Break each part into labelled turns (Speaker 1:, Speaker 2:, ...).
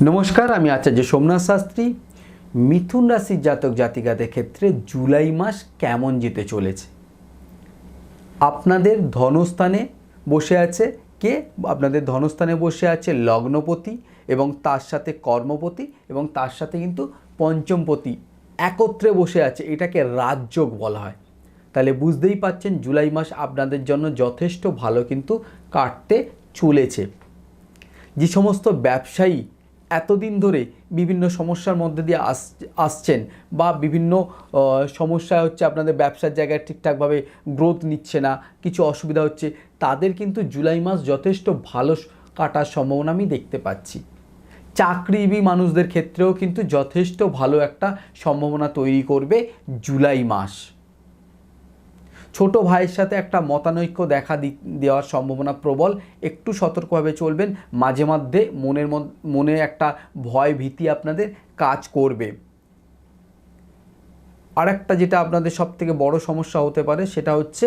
Speaker 1: নমস্কার, আমি আচার্য সোমনাথ শাস্ত্রী। মিথুন রাশির জাতক জাতিকাদের ক্ষেত্রে জুলাই মাস কেমন যেতে চলেছে? আপনাদের ধনস্থানে বসে আছে কে? আপনাদের ধনস্থানে বসে আছে লগ্নপতি এবং তার সাথে কর্মপতি এবং তার সাথে কিন্তু পঞ্চমপতি একত্রে বসে আছে। এটাকে রাজযোগ বলা হয়। তাহলে বুঝতেই পাচ্ছেন জুলাই মাস আপনাদের জন্য যথেষ্ট ভালো কিন্তু কাটতে চলেছে। যে সমস্ত ব্যবসায়ী এতদিন ধরে বিভিন্ন সমস্যার মধ্যে দিয়ে আসছেন বা বিভিন্ন সমস্যা হচ্ছে, আপনাদের ব্যবসার জায়গায় ঠিকঠাকভাবে গ্রোথ নিচ্ছে না, কিছু অসুবিধা হচ্ছে, তাদের কিন্তু জুলাই মাস যথেষ্ট ভালো কাটার সম্ভাবনা আমি দেখতে পাচ্ছি। চাকরিজীবী মানুষদের ক্ষেত্রেও কিন্তু যথেষ্ট ভালো একটা সম্ভাবনা তৈরি করবে জুলাই মাস। ছোট ভাইয়ের সাথে একটা মতানৈক্য দেখা দেওয়ার সম্ভাবনা প্রবল। একটু সতর্কভাবে চলবেন। মাঝে মধ্যে মনে একটা ভয় ভীতি আপনাদের কাজ করবে। আর একটা যেটা আপনাদের সব থেকে বড় সমস্যা হতে পারে সেটা হচ্ছে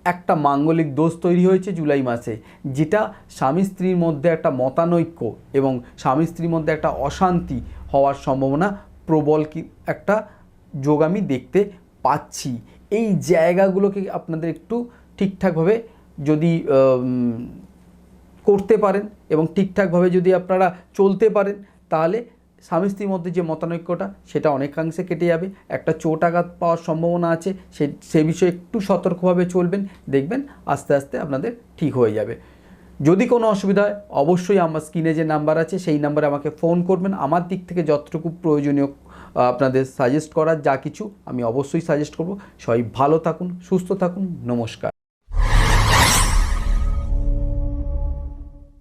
Speaker 1: একটা মাঙ্গলিক দোষ তৈরি হয়েছে জুলাই মাসে, যেটা স্বামী স্ত্রীর মধ্যে একটা মতানৈক্য এবং স্বামী স্ত্রীর মধ্যে একটা অশান্তি হওয়ার সম্ভাবনা প্রবল একটা যোগ আমি দেখতে পাচ্ছি। এই জায়গাগুলোকে আপনাদের একটু ঠিকঠাকভাবে যদি করতে পারেন এবং ঠিকঠাকভাবে যদি আপনারা চলতে পারেন, তাহলে স্বামী স্ত্রীর মধ্যে যে মতানৈক্যটা সেটা অনেকাংশে কেটে যাবে। একটা চোট আঘাত পাওয়ার সম্ভাবনা আছে, সে বিষয়ে একটু সতর্কভাবে চলবেন, দেখবেন আস্তে আস্তে আপনাদের ঠিক হয়ে যাবে। যদি কোনো অসুবিধা হয় অবশ্যই আমার স্ক্রিনে যে নাম্বার আছে সেই নাম্বারে আমাকে ফোন করবেন। আমার দিক থেকে যতটুকু প্রয়োজনীয় আপনাদের সাজেস্ট করার যা কিছু আমি অবশ্যই সাজেস্ট করব। সবাই ভালো থাকুন, সুস্থ থাকুন। নমস্কার।